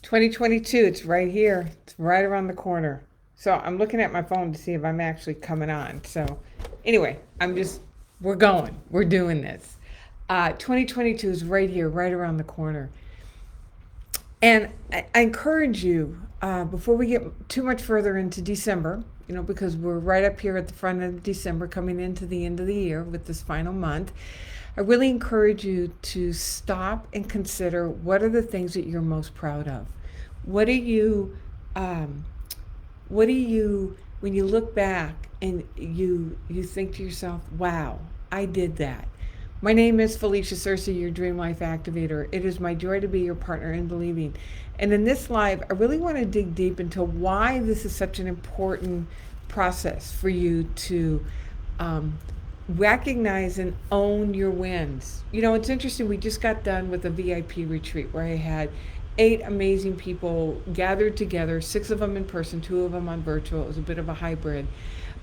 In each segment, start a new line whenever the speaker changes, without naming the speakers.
2022, it's right here. It's right around the corner. So I'm looking at my phone to see if I'm actually coming on. So anyway, we're going. We're doing this. 2022 is right here, right around the corner. And I encourage you, before we get too much further into December, because we're right up here at the front of December, coming into the end of the year with this final month, I really encourage you to stop and consider what are the things that you're most proud of. What are you, um, what do you, when you look back and you think to yourself, wow, I did that. My name is Felicia Cersei, your Dream Life Activator. It is my joy to be your partner in believing. And in this live, I really want to dig deep into why this is such an important process for you to um, recognize and own your wins. It's interesting. We just got done with a VIP retreat where I had 8 amazing people gathered together, 6 of them in person, 2 of them on virtual. It was a bit of a hybrid,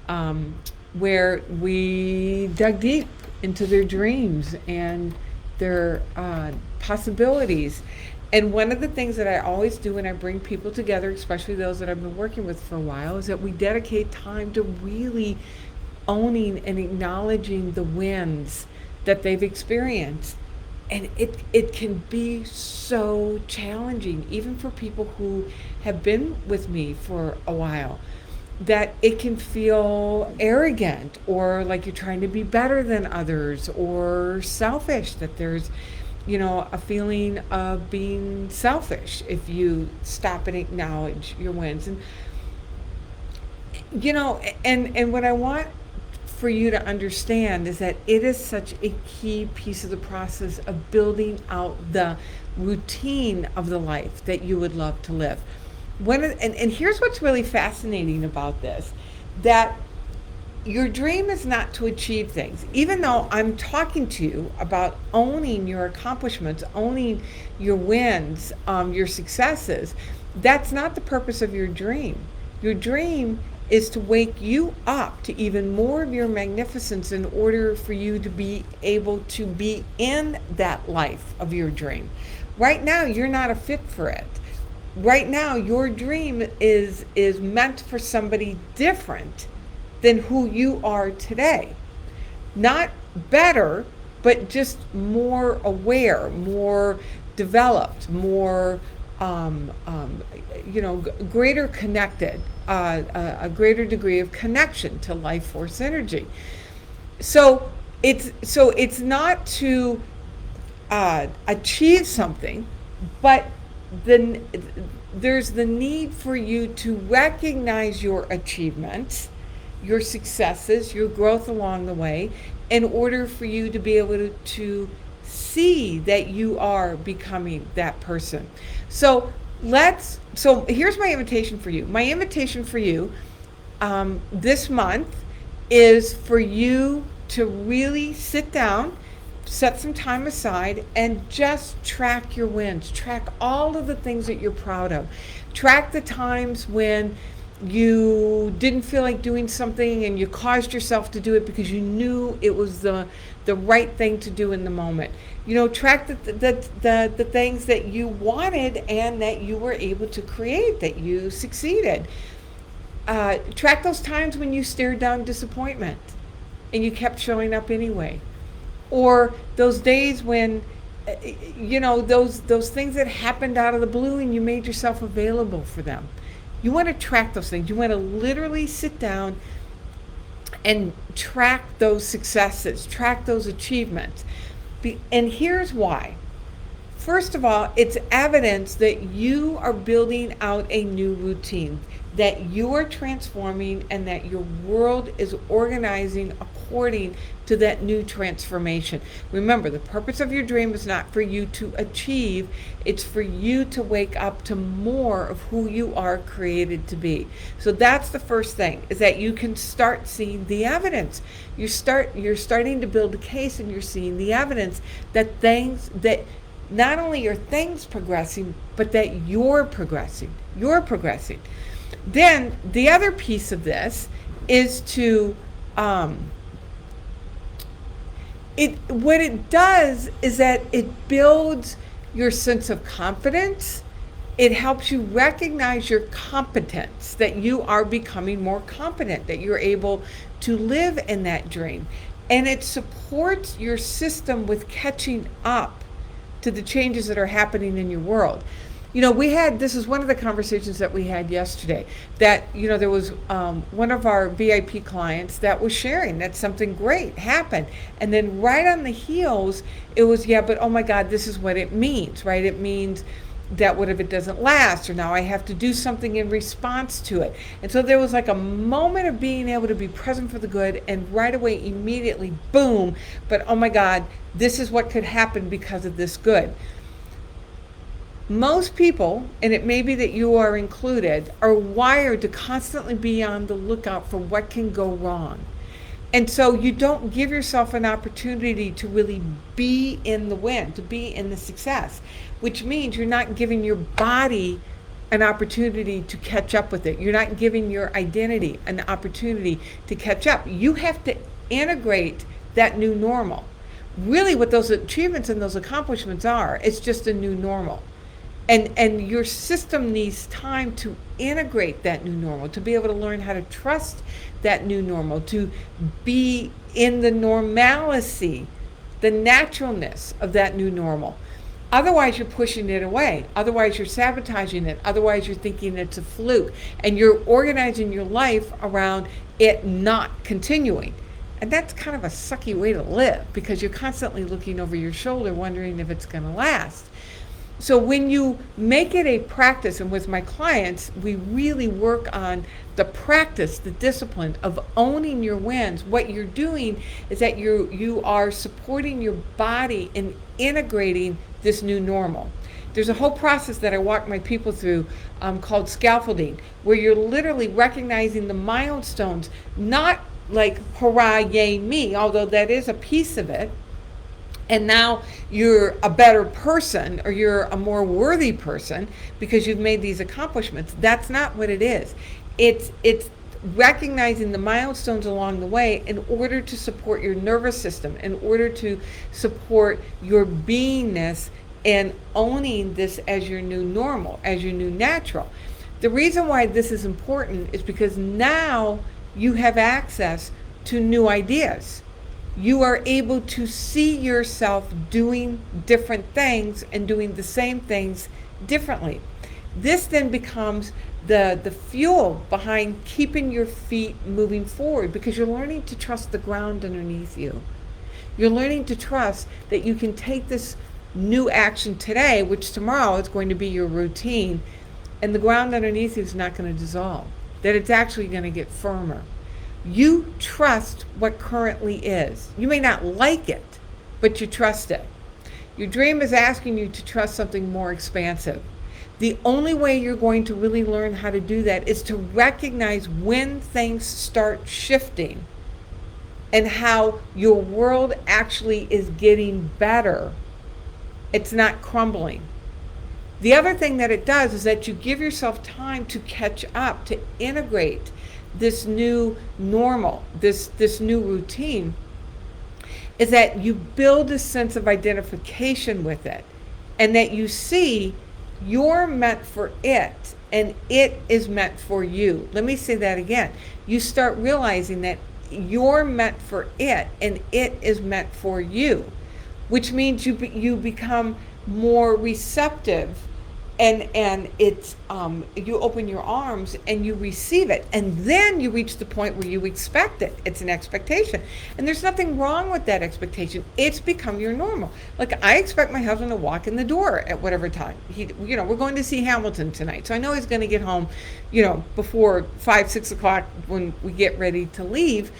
um, where we dug deep into their dreams and their possibilities. And one of the things that I always do when I bring people together, especially those that I've been working with for a while, is that we dedicate time to really owning and acknowledging the wins that they've experienced. And it can be so challenging, even for people who have been with me for a while, that it can feel arrogant or like you're trying to be better than others or selfish, that there's a feeling of being selfish if you stop and acknowledge your wins. And what I want for you to understand is that it is such a key piece of the process of building out the routine of the life that you would love to live. And here's what's really fascinating about this, that your dream is not to achieve things. Even though I'm talking to you about owning your accomplishments, owning your wins, your successes, that's not the purpose of your dream. Your dream is to wake you up to even more of your magnificence in order for you to be able to be in that life of your dream. Right now, you're not a fit for it. Right now, your dream is meant for somebody different than who you are today. Not better, but just more aware, more developed, more greater connected, a greater degree of connection to life force energy. So it's not to achieve something, but then there's the need for you to recognize your achievements, your successes, your growth along the way, in order for you to be able to see that you are becoming that person. So here's my invitation for you. My invitation for you this month is for you to really sit down, set some time aside, and just track your wins. Track all of the things that you're proud of. Track the times when you didn't feel like doing something and you caused yourself to do it because you knew it was the right thing to do in the moment. Track the things that you wanted and that you were able to create, that you succeeded. Track those times when you stared down disappointment and you kept showing up anyway. Or those days when, those things that happened out of the blue and you made yourself available for them. You want to track those things. You want to literally sit down and track those successes, track those achievements. And here's why. First of all, it's evidence that you are building out a new routine, that you are transforming, and that your world is organizing according to that new transformation. Remember, the purpose of your dream is not for you to achieve, it's for you to wake up to more of who you are created to be. So that's the first thing, is that you can start seeing the evidence. You're starting to build a case, and you're seeing the evidence that not only are things progressing, but that you're progressing. Then the other piece of this is to what it does is that it builds your sense of confidence It helps you recognize your competence, that you are becoming more competent, that you're able to live in that dream. And it supports your system with catching up to the changes that are happening in your world. This is one of the conversations that we had yesterday, that, there was one of our VIP clients that was sharing that something great happened. And then right on the heels, it was, yeah, but oh my God, this is what it means, right? It means that what if it doesn't last, or now I have to do something in response to it. And so there was like a moment of being able to be present for the good, and right away, immediately, boom, but oh my God, this is what could happen because of this good. Most people, and it may be that you are included, are wired to constantly be on the lookout for what can go wrong. And so you don't give yourself an opportunity to really be in the win, to be in the success, which means you're not giving your body an opportunity to catch up with it. You're not giving your identity an opportunity to catch up. You have to integrate that new normal. Really, what those achievements and those accomplishments are, it's just a new normal. And your system needs time to integrate that new normal, to be able to learn how to trust that new normal, to be in the normalcy, the naturalness of that new normal. Otherwise, you're pushing it away. Otherwise, you're sabotaging it. Otherwise, you're thinking it's a fluke. And you're organizing your life around it not continuing. And that's kind of a sucky way to live, because you're constantly looking over your shoulder, wondering if it's going to last. So when you make it a practice, and with my clients, we really work on the practice, the discipline of owning your wins. What you're doing is that you are supporting your body in integrating this new normal. There's a whole process that I walk my people through called scaffolding, where you're literally recognizing the milestones, not like hurrah, yay me, although that is a piece of it. And now you're a better person, or you're a more worthy person because you've made these accomplishments. That's not what it is. It's recognizing the milestones along the way in order to support your nervous system, in order to support your beingness, and owning this as your new normal, as your new natural. The reason why this is important is because now you have access to new ideas. You are able to see yourself doing different things and doing the same things differently. This then becomes the fuel behind keeping your feet moving forward, because you're learning to trust the ground underneath you. You're learning to trust that you can take this new action today, which tomorrow is going to be your routine, and the ground underneath you is not going to dissolve, that it's actually going to get firmer. You trust what currently is. You may not like it, but you trust it. Your dream is asking you to trust something more expansive. The only way you're going to really learn how to do that is to recognize when things start shifting and how your world actually is getting better. It's not crumbling. The other thing that it does is that you give yourself time to catch up, to integrate this new normal, this new routine, is that you build a sense of identification with it, and that you see you're meant for it and it is meant for you. Let me say that again. You start realizing that you're meant for it and it is meant for you, which means you become more receptive, and it's you open your arms and you receive it, and then you reach the point where you expect it. It's an expectation, and there's nothing wrong with that expectation. It's become your normal. Like, I expect my husband to walk in the door at whatever time. We're going to see Hamilton tonight, so I know he's going to get home, before 5-6 o'clock when we get ready to leave.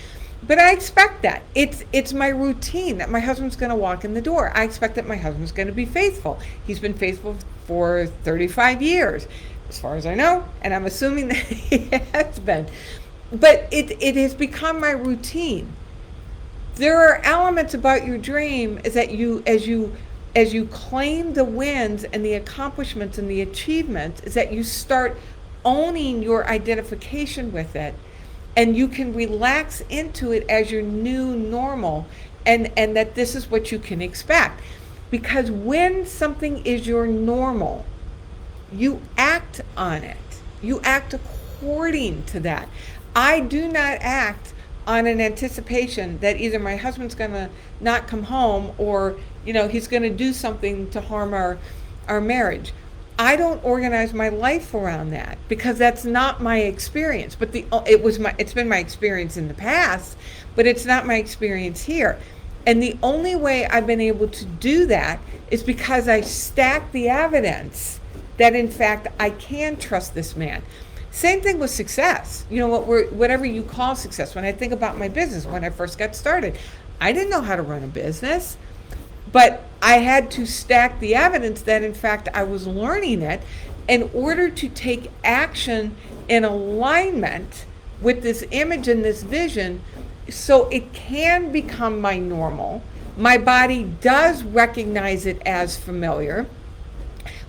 But I expect that. It's my routine that my husband's going to walk in the door. I expect that my husband's going to be faithful. He's been faithful for 35 years, as far as I know, and I'm assuming that he has been. But it has become my routine. There are elements about your dream is that as you claim the wins and the accomplishments and the achievements, is that you start owning your identification with it. And you can relax into it as your new normal, and that this is what you can expect. Because when something is your normal, you act on it. You act according to that. I do not act on an anticipation that either my husband's going to not come home, or he's going to do something to harm our marriage. I don't organize my life around that, because that's not my experience. But it's been my experience in the past, but it's not my experience here. And the only way I've been able to do that is because I stack the evidence that in fact I can trust this man. Same thing with success. Whatever you call success. When I think about my business, when I first got started, I didn't know how to run a business, but I had to stack the evidence that in fact I was learning it in order to take action in alignment with this image and this vision, so it can become my normal. My body does recognize it as familiar,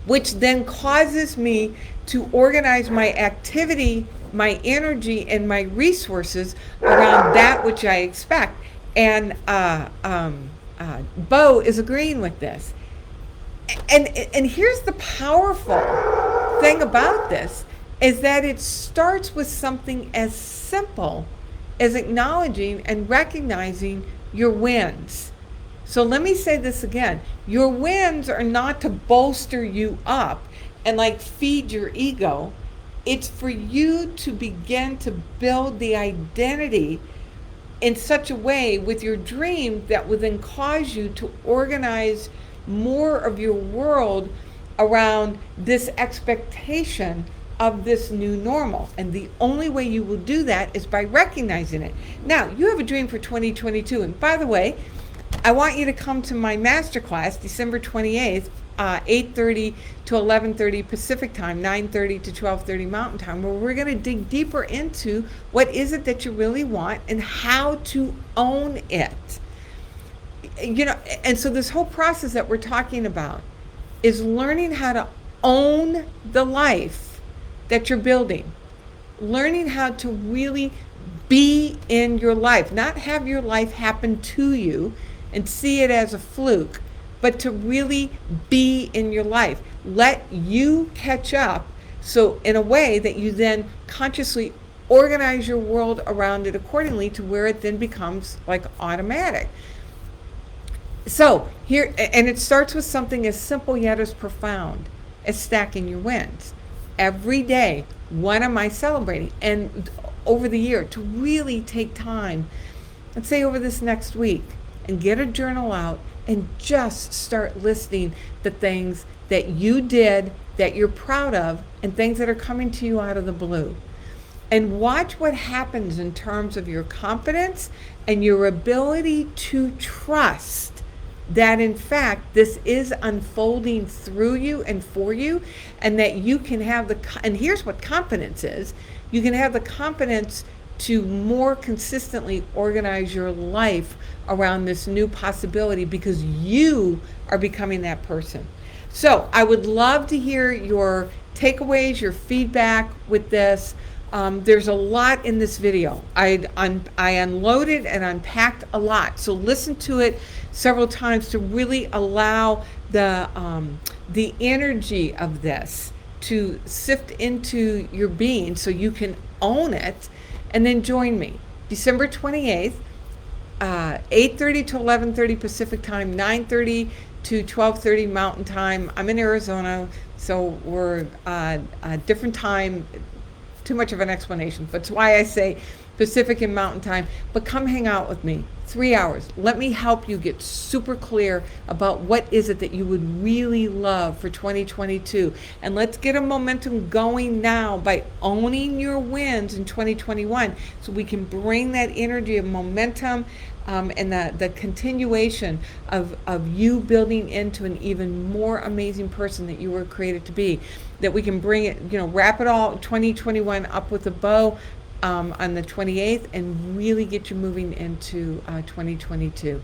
which then causes me to organize my activity, my energy, and my resources around that which I expect. And Bo is agreeing with this. And here's the powerful thing about this, is that it starts with something as simple as acknowledging and recognizing your wins. So let me say this again. Your wins are not to bolster you up and feed your ego. It's for you to begin to build the identity in such a way with your dream that will then cause you to organize more of your world around this expectation of this new normal. And the only way you will do that is by recognizing it. Now, you have a dream for 2022. And by the way, I want you to come to my masterclass December 28th, 8:30 to 11:30 Pacific time, 9:30 to 12:30 Mountain time, where we're going to dig deeper into what is it that you really want and how to own it. And so this whole process that we're talking about is learning how to own the life that you're building, learning how to really be in your life, not have your life happen to you and see it as a fluke, but to really be in your life. Let you catch up, so in a way that you then consciously organize your world around it accordingly, to where it then becomes automatic. So here, and it starts with something as simple yet as profound as stacking your wins. Every day, what am I celebrating? And over the year, to really take time, let's say over this next week, and get a journal out and just start listing the things that you did that you're proud of, and things that are coming to you out of the blue. And watch what happens in terms of your confidence and your ability to trust that in fact this is unfolding through you and for you, and that you can have and here's what confidence is. You can have the confidence to more consistently organize your life around this new possibility, because you are becoming that person. So I would love to hear your takeaways, your feedback with this. There's a lot in this video. I unloaded and unpacked a lot. So listen to it several times to really allow the energy of this to sift into your being, so you can own it. And then join me December 28th, 8:30 to 11:30 Pacific time, 9:30 to 12:30 Mountain time. I'm in Arizona, so we're a different time. Too much of an explanation, but it's why I say Pacific and Mountain time. But come hang out with me, 3 hours. Let me help you get super clear about what is it that you would really love for 2022. And let's get a momentum going now by owning your wins in 2021, so we can bring that energy of momentum and the continuation of you building into an even more amazing person that you were created to be. That we can bring it, wrap it all 2021 up with a bow on the 28th, and really get you moving into 2022.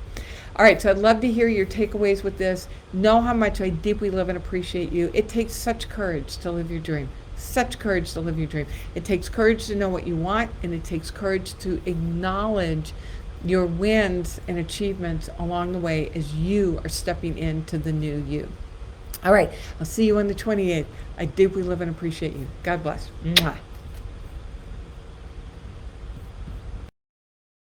All right, so I'd love to hear your takeaways with this. Know how much I deeply love and appreciate you. It takes such courage to live your dream. Such courage to live your dream. It takes courage to know what you want, and it takes courage to acknowledge your wins and achievements along the way as you are stepping into the new you. All right, I'll see you on the 28th. I deeply love and appreciate you. God bless. Mwah.